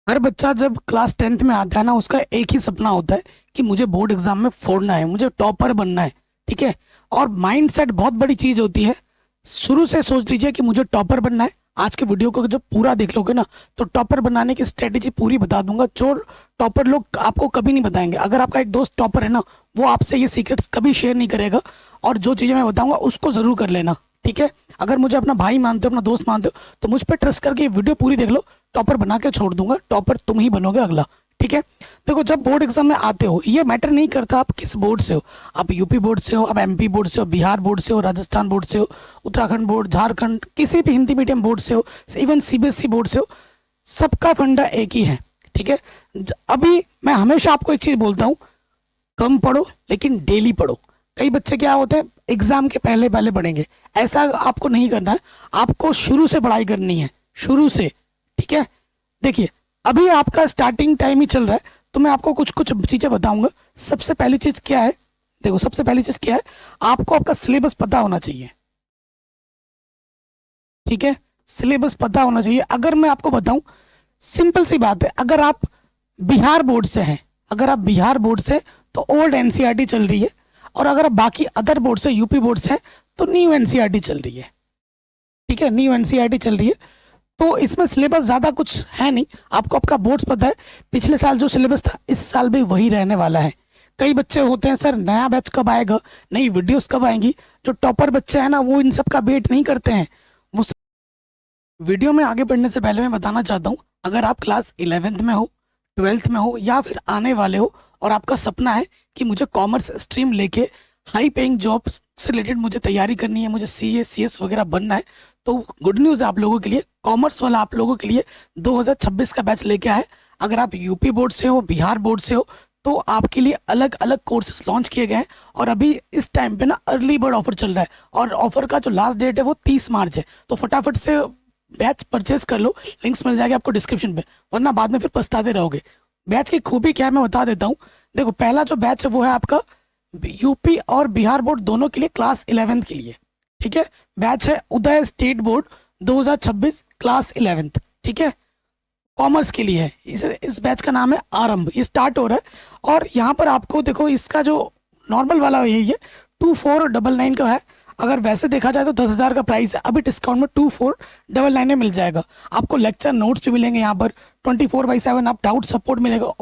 हर बच्चा जब class 10th में आता है ना, उसका एक ही सपना होता है कि मुझे बोर्ड एग्जाम में फोड़ना है, मुझे टॉपर बनना है। ठीक है। और माइंड सेट बहुत बड़ी चीज होती है। शुरू से सोच लीजिए कि मुझे टॉपर बनना है। आज के वीडियो को जब पूरा देख लोगे ना, तो टॉपर बनाने की स्ट्रेटेजी पूरी बता दूंगा, जो टॉपर लोग आपको कभी नहीं बताएंगे। अगर आपका एक दोस्त टॉपर है ना, वो आपसे ये सीक्रेट्स कभी शेयर नहीं करेगा। और जो चीजें मैं बताऊंगा उसको जरूर कर लेना। ठीक है। अगर मुझे अपना भाई मानते हो, अपना दोस्त मानते हो, तो मुझ पर ट्रस्ट करके ये वीडियो पूरी देख लो। टॉपर बना के छोड़ दूंगा, टॉपर तुम ही बनोगे अगला। ठीक है। देखो, जब बोर्ड एग्जाम में आते हो, ये मैटर नहीं करता आप किस बोर्ड से हो। आप यूपी बोर्ड से हो, आप एमपी बोर्ड से हो, बिहार बोर्ड से हो, राजस्थान बोर्ड से हो, उत्तराखंड बोर्ड, झारखंड, किसी भी हिंदी मीडियम बोर्ड से हो, इवन सीबीएसई बोर्ड से हो, सबका फंडा एक ही है। ठीक है। अभी मैं हमेशा आपको एक चीज बोलता हूँ, कम पढ़ो लेकिन डेली पढ़ो। कई बच्चे क्या होते हैं, एग्जाम के पहले पहले पढ़ेंगे। ऐसा आपको नहीं करना है। आपको शुरू से पढ़ाई करनी है, शुरू से। ठीक है। देखिए, अभी आपका स्टार्टिंग टाइम ही चल रहा है, तो मैं आपको कुछ कुछ चीजें बताऊंगा। सबसे पहली चीज क्या है, देखो, सबसे पहली चीज क्या है, आपको आपका सिलेबस पता होना चाहिए। ठीक है। सिलेबस पता होना चाहिए। अगर मैं आपको बताऊं, सिंपल सी बात है, अगर आप बिहार बोर्ड से हैं, अगर आप बिहार बोर्ड से, तो ओल्ड एनसीईआरटी चल रही है। और अगर आप बाकी अदर बोर्ड से, यूपी बोर्ड से हैं, तो न्यू एनसीईआरटी चल रही है। ठीक है, न्यू एनसीईआरटी चल रही है। तो इसमें सिलेबस ज़्यादा कुछ है नहीं। आपको आपका बोर्ड्स पता है, पिछले साल जो सिलेबस था इस साल भी वही रहने वाला है। कई बच्चे होते हैं, सर नया बैच कब आएगा, नई वीडियोस कब आएंगी। जो टॉपर बच्चे हैं ना, वो इन सब का वेट नहीं करते हैं। वो वीडियो में आगे बढ़ने से पहले मैं बताना चाहता हूँ, अगर आप क्लास 11th में हो, 12th में हो, या फिर आने वाले हो, और आपका सपना है कि मुझे कॉमर्स स्ट्रीम लेके हाई पेइंग जॉब से रिलेटेड मुझे तैयारी करनी है, मुझे सीए सीएस वगैरह बनना है, तो गुड न्यूज़ है आप लोगों के लिए। कॉमर्स वाला आप लोगों के लिए 2026 का बैच लेके आए। अगर आप यूपी बोर्ड से हो, बिहार बोर्ड से हो, तो आपके लिए अलग अलग कोर्सेज लॉन्च किए गए हैं। और अभी इस टाइम पे ना अर्ली बर्ड ऑफर चल रहा है, और ऑफर का जो लास्ट डेट है वो 30 मार्च है। तो फटाफट से बैच परचेस कर लो, लिंक्स मिल जाएगा आपको डिस्क्रिप्शन पे, वरना बाद में फिर पछताते रहोगे। बैच की खूबी क्या है मैं बता देता हूँ। देखो, पहला जो बैच है वो है आपका यूपी और बिहार बोर्ड दोनों के लिए, क्लास 11th के लिए। ठीक है। बैच है उदय स्टेट बोर्ड 2026 क्लास 11th। ठीक है। कॉमर्स के लिए है। इस बैच का नाम है आरंभ, ये स्टार्ट हो रहा है। और यहाँ पर आपको देखो, इसका जो नॉर्मल वाला यही है, 2499 का है। अगर वैसे देखा जाए तो 10,000 का प्राइस है, अभी डिस्काउंट में 2499 में मिल जाएगा। आपको लेक्चर नोट्स भी मिलेंगे यहाँ पर, 24/7 आप डाउट सपोर्ट मिलेगा।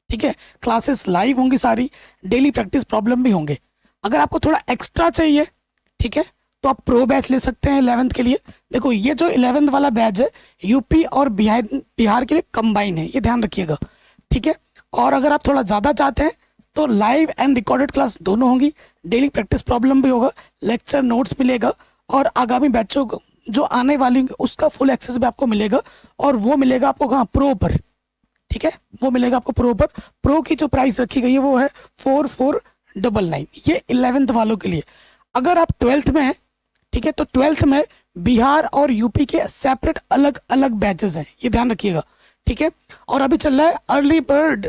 ठीक है। क्लासेस लाइव होंगी सारी, डेली प्रैक्टिस प्रॉब्लम भी होंगे। अगर आपको थोड़ा एक्स्ट्रा चाहिए, ठीक है, तो आप प्रो बैच ले सकते हैं 11th के लिए। देखो, ये जो 11th वाला बैच है, यूपी और बिहार बिहार के लिए कंबाइन है, ये ध्यान रखिएगा। ठीक है। और अगर आप थोड़ा ज़्यादा चाहते हैं, तो लाइव एंड रिकॉर्डेड क्लास दोनों होंगी, डेली प्रैक्टिस प्रॉब्लम भी होगा, लेक्चर नोट्स मिलेगा, और आगामी बैचों को जो आने वाली होंगी उसका फुल एक्सेस भी आपको मिलेगा। और वो मिलेगा आपको कहाँ, प्रो पर। ठीक है, वो मिलेगा आपको प्रो पर। प्रो की जो प्राइस रखी गई है वो है 4499, ये 11th वालों के लिए। अगर आप 12th में हैं, ठीक है, तो 12th में बिहार और यूपी के सेपरेट अलग अलग बैचेस हैं, ये ध्यान रखिएगा। ठीक है। और अभी चल रहा है अर्ली बर्ड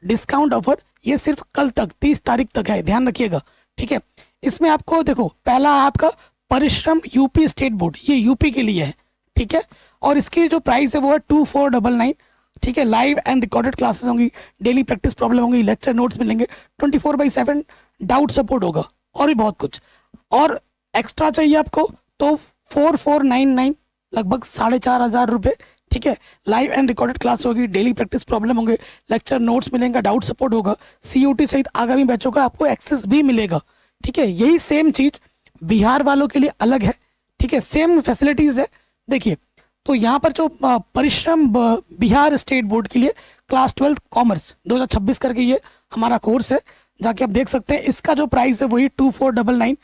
डिस्काउंट ऑफर, ये सिर्फ कल तक 30 तारीख तक है, ध्यान रखिएगा। ठीक है। इसमें आपको देखो, पहला है आपका परिश्रम यूपी स्टेट बोर्ड, ये यूपी के लिए है। ठीक है। और इसकी जो प्राइस है वो है 2499। ठीक है। लाइव एंड रिकॉर्डेड क्लासेस होंगी, डेली प्रैक्टिस प्रॉब्लम होंगी, लेक्चर नोट्स मिलेंगे, 24/7 डाउट सपोर्ट होगा, और भी बहुत कुछ। और एक्स्ट्रा चाहिए आपको तो 4499, लगभग 4500 रुपये। ठीक है। लाइव एंड रिकॉर्डेड क्लास होगी, डेली प्रैक्टिस प्रॉब्लम होंगे, लेक्चर नोट्स मिलेंगे, डाउट सपोर्ट होगा, सीयूटी सहित आगामी बैचों का आपको एक्सेस भी मिलेगा। ठीक है। यही सेम चीज बिहार वालों के लिए अलग है। ठीक है, सेम फैसिलिटीज है। देखिए, तो यहाँ पर जो परिश्रम बिहार स्टेट बोर्ड के लिए क्लास 12 कॉमर्स 2026 करके ये हमारा कोर्स है, जाके आप देख सकते हैं। इसका जो प्राइस है वही 2499।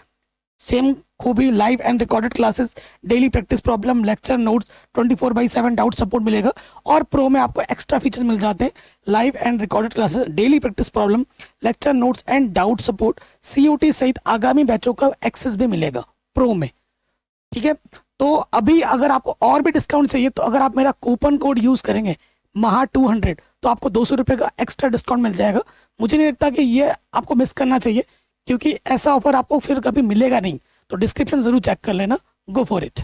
सेम खूबी, live and recorded classes, daily practice problem, lecture notes, 24/7 doubt support मिलेगा। और प्रो में आपको एक्स्ट्रा फीचर्स मिल जाते हैं, live and recorded classes, daily practice problem, lecture notes and doubt support, CUET सहित आगामी बैचों का एक्सेस भी मिलेगा प्रो में। ठीक है। तो अभी अगर आपको और भी डिस्काउंट चाहिए, तो अगर आप मेरा कूपन कोड यूज करेंगे महा200, तो आपको 200 रुपये का एक्स्ट्रा डिस्काउंट मिल जाएगा। मुझे नहीं लगता कि ये आपको मिस करना चाहिए, क्योंकि ऐसा ऑफर आपको फिर कभी मिलेगा नहीं। तो डिस्क्रिप्शन जरूर चेक कर लेना, गो फॉर इट।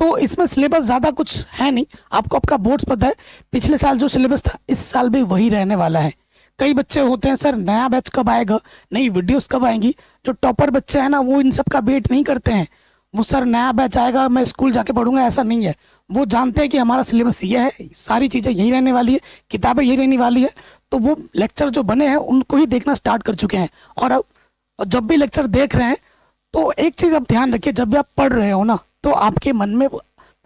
तो इसमें सिलेबस ज़्यादा कुछ है नहीं, आपको आपका बोर्ड्स पता है, पिछले साल जो सिलेबस था इस साल भी वही रहने वाला है। कई बच्चे होते हैं सर नया बैच कब आएगा, नई वीडियोस कब आएंगी, जो टॉपर बच्चे हैं ना वो इन सब का वेट नहीं करते हैं, वो सर नया बैच आएगा मैं स्कूल जाके पढ़ूंगा, ऐसा नहीं है। वो जानते हैं कि हमारा सिलेबस ये है, सारी चीज़ें यही रहने वाली है, किताबें यही रहने वाली है, तो वो लेक्चर जो बने हैं उनको ही देखना स्टार्ट कर चुके हैं। और अब जब भी लेक्चर देख रहे हैं तो एक चीज़ आप ध्यान रखिए, जब भी आप पढ़ रहे हो ना तो आपके मन में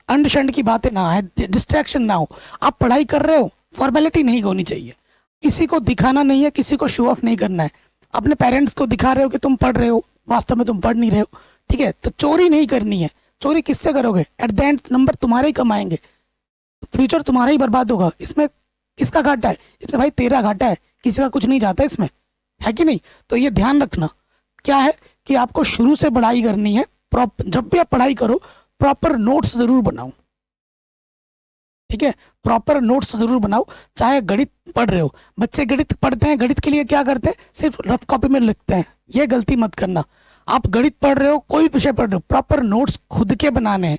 अंड शंड की बातें ना आए, डिस्ट्रैक्शन ना हो। आप पढ़ाई कर रहे हो, फॉर्मेलिटी नहीं होनी चाहिए, किसी को दिखाना नहीं है, किसी को शो ऑफ नहीं करना है। अपने पेरेंट्स को दिखा रहे हो कि तुम पढ़ रहे हो, वास्तव में तुम पढ़ नहीं रहे हो, ठीक है। तो चोरी नहीं करनी है, चोरी किससे करोगे, एट द एंड नंबर तुम्हारे ही कमाएंगे, फ्यूचर तुम्हारा ही बर्बाद होगा। इसमें किसका घाटा है, इसमें भाई तेरा घाटा है, किसी का कुछ नहीं जाता इसमें, है कि नहीं। तो ये ध्यान रखना क्या है कि आपको शुरू से पढ़ाई करनी है, जब भी आप पढ़ाई करो प्रॉपर नोट्स जरूर बनाओ, ठीक है, प्रॉपर नोट्स जरूर बनाओ। चाहे गणित पढ़ रहे हो, बच्चे गणित पढ़ते हैं, गणित के लिए क्या करते हैं, सिर्फ रफ कॉपी में लिखते हैं, ये गलती मत करना। आप गणित पढ़ रहे हो, कोई विषय पढ़ रहे हो, प्रॉपर नोट्स खुद के बनाने हैं।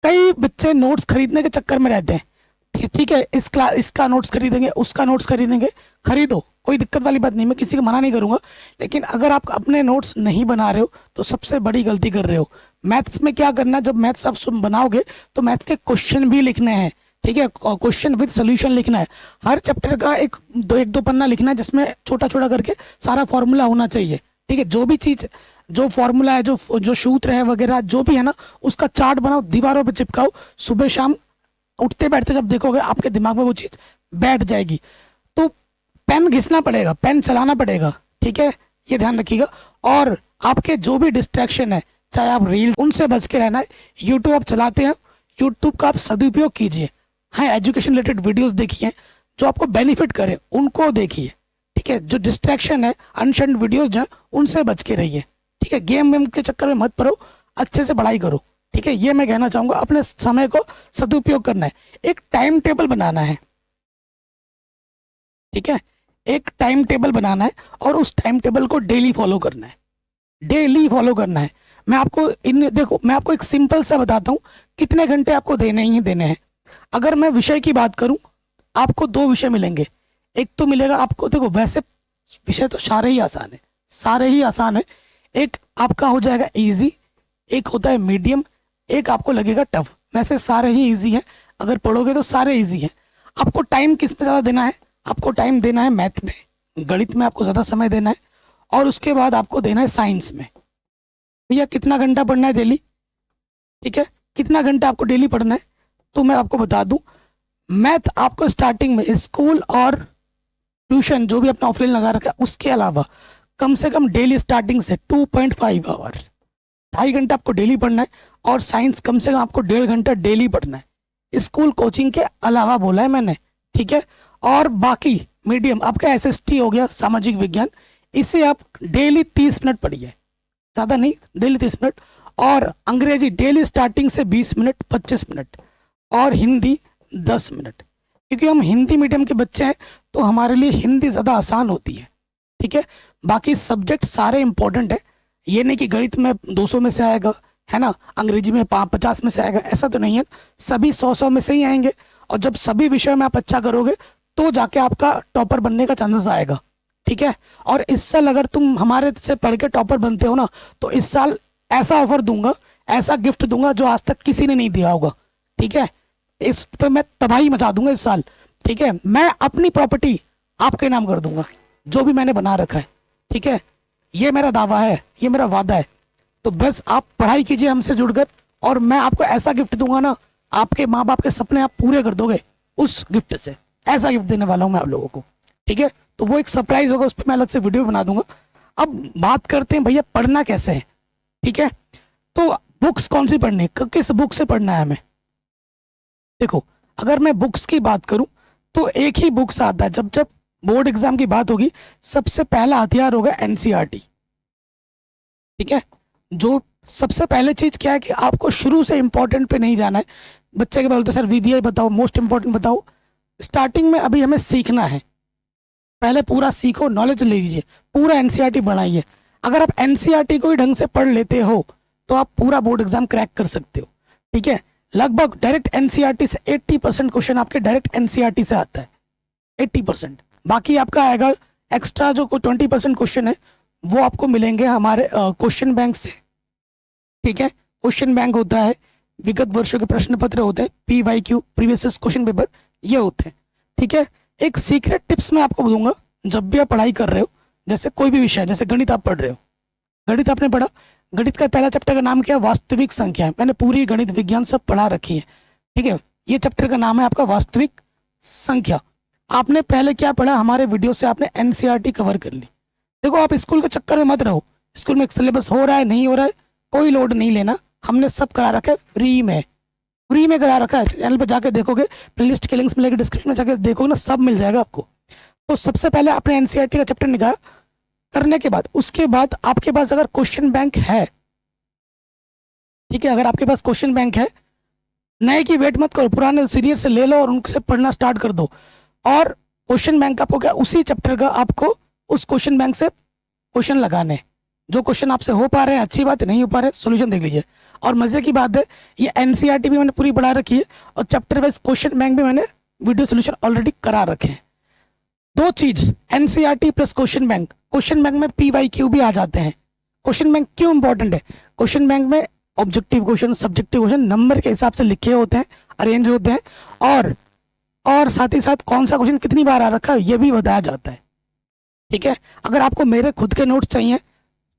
कई बच्चे नोट्स खरीदने के चक्कर में रहते हैं, ठीक है, इसका नोट्स खरीदेंगे, उसका नोट्स खरीदेंगे, खरीदो, कोई दिक्कत वाली बात नहीं, मैं किसी को मना नहीं करूंगा। लेकिन अगर आप अपने नोट्स नहीं बना रहे हो तो सबसे बड़ी गलती कर रहे हो। मैथ्स में क्या करना, जब मैथ्स आप बनाओगे तो मैथ्स के क्वेश्चन भी लिखने हैं, ठीक है, क्वेश्चन विद सोल्यूशन लिखना है। हर चैप्टर का एक दो पन्ना लिखना है, जिसमें छोटा छोटा करके सारा फॉर्मूला होना चाहिए, ठीक है। जो भी चीज़, जो फॉर्मूला है, जो सूत्र है वगैरह जो भी है ना, उसका चार्ट बनाओ, दीवारों पे चिपकाओ, सुबह शाम उठते बैठते जब देखोगे आपके दिमाग में वो चीज़ बैठ जाएगी। तो पेन घिसना पड़ेगा, पेन चलाना पड़ेगा, ठीक है, ये ध्यान रखिएगा। और आपके जो भी डिस्ट्रैक्शन है, चाहे आप रील, उनसे बच के रहना है। यूट्यूब आप चलाते हैं, यूट्यूब का आप सदुपयोग कीजिए, हाँ, एजुकेशन रिलेटेड वीडियोस देखिए, जो आपको बेनिफिट करे उनको देखिए, ठीक है। जो डिस्ट्रैक्शन है, अनशंड वीडियोस जो है उनसे बच के रहिए, ठीक है। गेम वेम के चक्कर में मत पड़ो, अच्छे से पढ़ाई करो, ठीक है। ये मैं कहना चाहूँगा, अपने समय को सदुपयोग करना है, एक टाइम टेबल बनाना है, ठीक है, एक टाइम टेबल बनाना है और उस टाइम टेबल को डेली फॉलो करना है, डेली फॉलो करना है। मैं आपको देखो, मैं आपको एक सिंपल सा बताता हूँ कितने घंटे आपको देने ही देने हैं। अगर मैं विषय की बात करूं, आपको 2 विषय मिलेंगे। एक तो मिलेगा आपको, देखो वैसे विषय तो सारे ही आसान है, सारे ही आसान है। एक आपका हो जाएगा इजी, एक होता है मीडियम, एक आपको लगेगा टफ। वैसे सारे ही इजी हैं, अगर पढ़ोगे तो सारे इजी हैं। आपको टाइम किस पे ज़्यादा देना है, आपको टाइम देना है मैथ में, गणित में आपको ज़्यादा समय देना है, और उसके बाद आपको देना है साइंस में। भैया कितना घंटा पढ़ना है डेली, ठीक है, कितना घंटा आपको डेली पढ़ना है, तो मैं आपको बता दूं, मैथ आपको स्टार्टिंग में स्कूल और ट्यूशन जो भी अपना ऑफलाइन लगा रखा है उसके अलावा कम से कम डेली स्टार्टिंग से 2.5 आवर्स, 2.5 घंटा आपको डेली पढ़ना है। और साइंस कम से कम आपको 1.5 घंटा डेली पढ़ना है, स्कूल कोचिंग के अलावा बोला है मैंने, ठीक है। और बाकी मीडियम आपका SST हो गया, सामाजिक विज्ञान, इसे आप डेली 30 मिनट पढ़िए, ज़्यादा नहीं, डेली 30 मिनट। और अंग्रेजी डेली स्टार्टिंग से 20 मिनट, 25 मिनट, और हिंदी 10 मिनट, क्योंकि हम हिंदी मीडियम के बच्चे हैं तो हमारे लिए हिंदी ज़्यादा आसान होती है, ठीक है। बाकी सब्जेक्ट सारे इंपॉर्टेंट है, ये नहीं कि गणित में 200 में से आएगा, है ना, अंग्रेजी में 50 में से आएगा, ऐसा तो नहीं है, सभी 100 में से ही आएंगे। और जब सभी विषय में आप अच्छा करोगे तो जाके आपका टॉपर बनने का चांसेस आएगा, ठीक है। और इस साल अगर तुम हमारे से पढ़ के टॉपर बनते हो ना, तो इस साल ऐसा ऑफर दूंगा, ऐसा गिफ्ट दूंगा जो आज तक किसी ने नहीं दिया होगा, ठीक है। इस पे मैं तबाही मचा दूंगा इस साल, ठीक है। मैं अपनी प्रॉपर्टी आपके नाम कर दूंगा, जो भी मैंने बना रखा है, ठीक है। ये मेरा दावा है, ये मेरा वादा है। तो बस आप पढ़ाई कीजिए हमसे जुड़कर, और मैं आपको ऐसा गिफ्ट दूंगा ना, आपके माँ बाप के सपने आप पूरे कर दोगे उस गिफ्ट से। ऐसा गिफ्ट देने वाला हूँ मैं आप लोगों को, ठीक है। तो वो एक सरप्राइज होगा, उस पर मैं अलग से वीडियो बना दूंगा। अब बात करते हैं भैया पढ़ना कैसे है, ठीक है। तो बुक्स कौन सी पढ़नी है, किस बुक से पढ़ना है हमें। देखो, अगर मैं बुक्स की बात करूं तो एक ही बुक्स आता है, जब बोर्ड एग्जाम की बात होगी सबसे पहला हथियार होगा NCERT, ठीक है। जो सबसे पहले चीज क्या है कि आपको शुरू से इंपॉर्टेंट पे नहीं जाना है। बच्चे के बोलते सर VVI बताओ, मोस्ट इंपॉर्टेंट बताओ। स्टार्टिंग में अभी हमें सीखना है, पहले पूरा सीखो, नॉलेज ले लीजिए, पूरा NCERT बनाइए। अगर आप NCERT को ही ढंग से पढ़ लेते हो तो आप पूरा बोर्ड एग्जाम क्रैक कर सकते हो, ठीक है। लगभग डायरेक्ट एनसीईआरटी से 80% क्वेश्चन आपके डायरेक्ट एनसीईआरटी से आता है, 80%। बाकी आपका आएगा एक्स्ट्रा जो 20% क्वेश्चन है वो आपको मिलेंगे हमारे क्वेश्चन बैंक से। ठीक है, क्वेश्चन बैंक होता है, विगत वर्षों के प्रश्न पत्र होते हैं, PYQ प्रीवियस क्वेश्चन पेपर, ये होते हैं। ठीक है, एक सीक्रेट टिप्स मैं आपको दूंगा, जब भी आप पढ़ाई कर रहे हो, जैसे कोई भी विषय, जैसे गणित आप पढ़ रहे हो, गणित आपने पढ़ा, गणित का पहला चैप्टर का नाम क्या है? वास्तविक संख्या। मैंने पूरी गणित विज्ञान सब पढ़ा रखी है। ठीक है, ये चैप्टर का नाम है आपका वास्तविक संख्या। आपने पहले क्या पढ़ा? हमारे वीडियो से आपने एनसीईआरटी कवर कर ली। देखो, आप स्कूल के चक्कर में मत रहो, स्कूल में सिलेबस हो रहा है नहीं हो रहा है कोई लोड नहीं लेना, हमने सब करा रखा है फ्री में, फ्री में करा रखा है। चैनल पे जाके देखोगे, प्लेलिस्ट के लिंक्स मिलेंगे, डिस्क्रिप्शन में जाके देखोगे ना, सब मिल जाएगा आपको। तो सबसे पहले आपने एनसीईआरटी का चैप्टर निकाला, करने के बाद उसके बाद आपके पास अगर क्वेश्चन बैंक है, ठीक है, अगर आपके पास क्वेश्चन बैंक है, नए की वेट मत करो, पुराने सीरियस से ले लो और उनसे पढ़ना स्टार्ट कर दो। और क्वेश्चन बैंक आपको क्या, उसी चैप्टर का आपको उस क्वेश्चन बैंक से क्वेश्चन लगाने, जो क्वेश्चन आपसे हो पा रहे हैं अच्छी बात है, नहीं हो पा रहे सॉल्यूशन देख लीजिए। और मजे की बात है, ये एनसीईआरटी भी मैंने पूरी पढ़ा रखी है और चैप्टर वाइज क्वेश्चन बैंक भी मैंने वीडियो सोल्यूशन ऑलरेडी करा रखे हैं। दो चीज, NCERT plus question bank. Question bank में PYQ भी आ जाते हैं। क्वेश्चन बैंक क्यों इंपॉर्टेंट है? क्वेश्चन बैंक में objective question, subjective question number के हिसाब से लिखे होते हैं, अरेंज होते हैं, और साथ ही साथ कौन सा क्वेश्चन कितनी बार आ रखा है ये भी बताया जाता है। ठीक है, अगर आपको मेरे खुद के नोट्स चाहिए,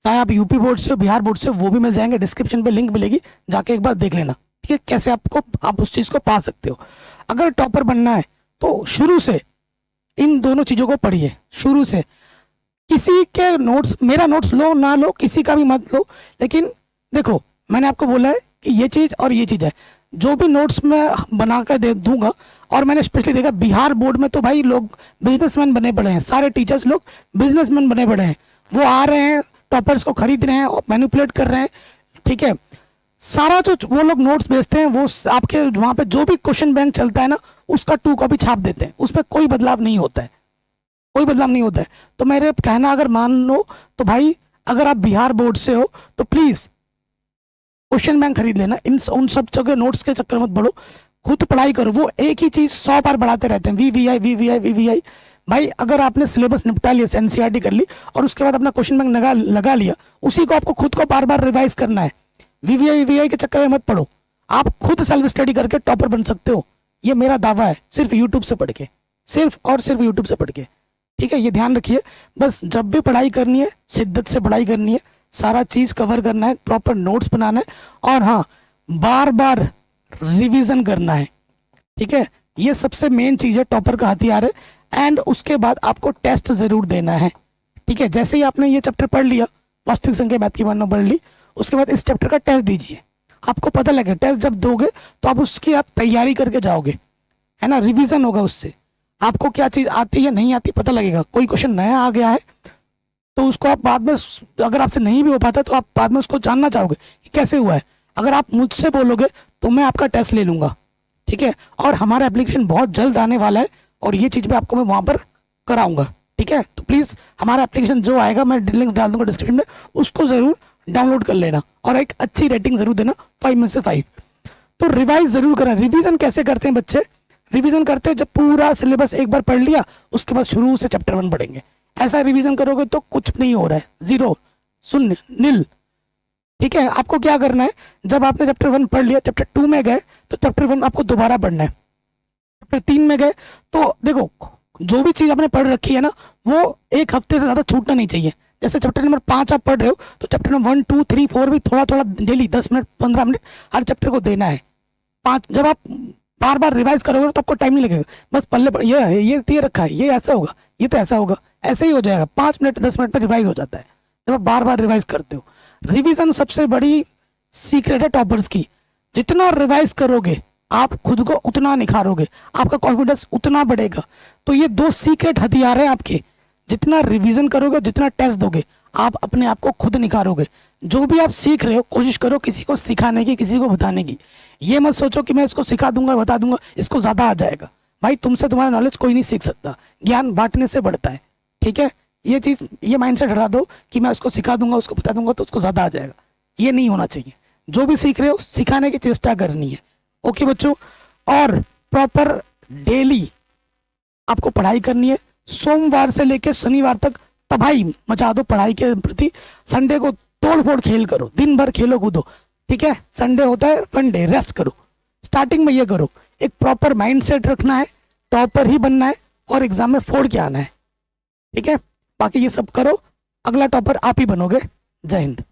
चाहे आप यूपी बोर्ड से हो, बिहार बोर्ड से, वो भी मिल जाएंगे, डिस्क्रिप्शन पे लिंक मिलेगी, जाके एक बार देख लेना। ठीक है, कैसे आप उस चीज को पा सकते हो। अगर टॉपर बनना है तो शुरू से इन दोनों चीजों को पढ़िए, शुरू से। किसी के नोट्स, मेरा नोट्स लो ना लो, किसी का भी मत लो, लेकिन देखो मैंने आपको बोला है कि ये चीज और ये चीज है, जो भी नोट्स मैं बना कर दे दूंगा। और मैंने स्पेशली देखा बिहार बोर्ड में तो भाई लोग बिजनेसमैन बने पड़े हैं, सारे टीचर्स लोग बिजनेसमैन बने पड़े हैं, वो आ रहे हैं टॉपर्स को खरीद रहे हैं और मैनिपुलेट कर रहे हैं। ठीक है, सारा जो वो लोग नोट्स भेजते हैं वो आपके वहां पे जो भी क्वेश्चन बैंक चलता है ना, उसका 2 कॉपी छाप देते हैं, उसमें कोई बदलाव नहीं होता है, कोई बदलाव नहीं होता है। तो मेरे कहना अगर मान लो तो भाई, अगर आप बिहार बोर्ड से हो तो प्लीज क्वेश्चन बैंक खरीद लेना, उन सब जगह नोट्स के चक्कर मत पड़ो, खुद पढ़ाई करो। वो एक ही चीज 100 बार बढ़ाते रहते हैं, VVI VVI VVI। भाई अगर आपने सिलेबस निपटा लिया, एनसीईआरटी कर ली और उसके बाद अपना क्वेश्चन बैंक लगा लिया, उसी को आपको खुद को बार बार रिवाइज करना है। VVI VVI के चक्कर में मत पड़ो, आप खुद सेल्फ स्टडी करके टॉपर बन सकते हो, ये मेरा दावा है, सिर्फ यूट्यूब से पढ़ के, सिर्फ और सिर्फ यूट्यूब से पढ़ के। ठीक है, ये ध्यान रखिए, बस जब भी पढ़ाई करनी है शिद्दत से पढ़ाई करनी है, सारा चीज कवर करना है, प्रॉपर नोट्स बनाना है, और हाँ, बार बार रिवीजन करना है। ठीक है, ये सबसे मेन चीज है, टॉपर का हथियार है। एंड उसके बाद आपको टेस्ट जरूर देना है। ठीक है, जैसे ही आपने ये चैप्टर पढ़ लिया, वास्तविक संख्या मैथ की मानना पढ़ ली, उसके बाद इस चैप्टर का टेस्ट दीजिए, आपको पता लगे। टेस्ट जब दोगे तो आप उसकी आप तैयारी करके जाओगे, है ना, रिवीजन होगा, उससे आपको क्या चीज आती है नहीं आती पता लगेगा। कोई क्वेश्चन नया आ गया है तो उसको आप बाद में, अगर आपसे नहीं भी हो पाता तो आप बाद में उसको जानना चाहोगे कि कैसे हुआ है। अगर आप मुझसे बोलोगे तो मैं आपका टेस्ट ले लूंगा। ठीक है, और हमारा एप्लीकेशन बहुत जल्द आने वाला है और ये चीज मैं आपको मैं वहां पर कराऊंगा। ठीक है, तो प्लीज हमारा एप्लीकेशन जो आएगा, मैं लिंक डाल दूंगा डिस्क्रिप्शन में, उसको जरूर डाउनलोड कर लेना और एक अच्छी रेटिंग जरूर देना, 5 में से 5। तो रिवाइज जरूर करना। रिवीजन कैसे करते हैं बच्चे? रिवीजन करते हैं जब पूरा सिलेबस एक बार पढ़ लिया, उसके बाद शुरू से चैप्टर 1 पढ़ेंगे। ऐसा रिवीजन करोगे तो कुछ नहीं हो रहा है, 0, शून्य, नील। ठीक है, आपको क्या करना है, जब आपने चैप्टर 1 पढ़ लिया, चैप्टर 2 में गए तो चैप्टर 1 आपको दोबारा पढ़ना है। चैप्टर 3 में गए तो देखो, जो भी चीज आपने पढ़ रखी है ना, वो एक हफ्ते से ज्यादा छूटना नहीं चाहिए। जैसे चैप्टर नंबर 5 आप पढ़ रहे हो तो चैप्टर नंबर 1, 2, 3, 4 भी थोड़ा थोड़ा डेली 10 मिनट 15 मिनट हर चैप्टर को देना है। 5 जब आप बार बार रिवाइज करोगे तो आपको टाइम नहीं लगेगा, बस पल्ले पर ये है, ये दे रखा है, ये ऐसा होगा, ये तो ऐसा होगा, ऐसे ही हो जाएगा। 5 मिनट 10 मिनट में रिवाइज हो जाता है जब आप बार बार रिवाइज करते हो। रिवीजन सबसे बड़ी सीक्रेट है टॉपर्स की। जितना रिवाइज करोगे आप खुद को उतना निखारोगे, आपका कॉन्फिडेंस उतना बढ़ेगा। तो ये 2 सीक्रेट हथियार है आपके। जितना रिवीजन करोगे, जितना टेस्ट दोगे, आप अपने आप को खुद निखारोगे। जो भी आप सीख रहे हो, कोशिश करो किसी को सिखाने की, किसी को बताने की। ये मत सोचो कि मैं इसको सिखा दूंगा, बता दूंगा, इसको ज्यादा आ जाएगा। भाई तुमसे तुम्हारा नॉलेज कोई नहीं सीख सकता, ज्ञान बांटने से बढ़ता है। ठीक है, ये चीज, ये माइंडसेट हटा दो कि मैं उसको सिखा दूंगा, उसको बता दूंगा तो उसको ज्यादा आ जाएगा। ये नहीं होना चाहिए। जो भी सीख रहे हो सिखाने की चेष्टा करनी है, ओके बच्चों, और प्रॉपर डेली आपको पढ़ाई करनी है। सोमवार से लेकर शनिवार तक तबाही मचा दो पढ़ाई के प्रति। संडे को तोड़ फोड़ खेल करो, दिन भर खेलो कूदो, ठीक है। संडे होता है वन डे, रेस्ट करो। स्टार्टिंग में ये करो, एक प्रॉपर माइंड सेट रखना है, टॉपर ही बनना है और एग्जाम में फोड़ के आना है, ठीक है। बाकी ये सब करो, अगला टॉपर आप ही बनोगे। जय हिंद।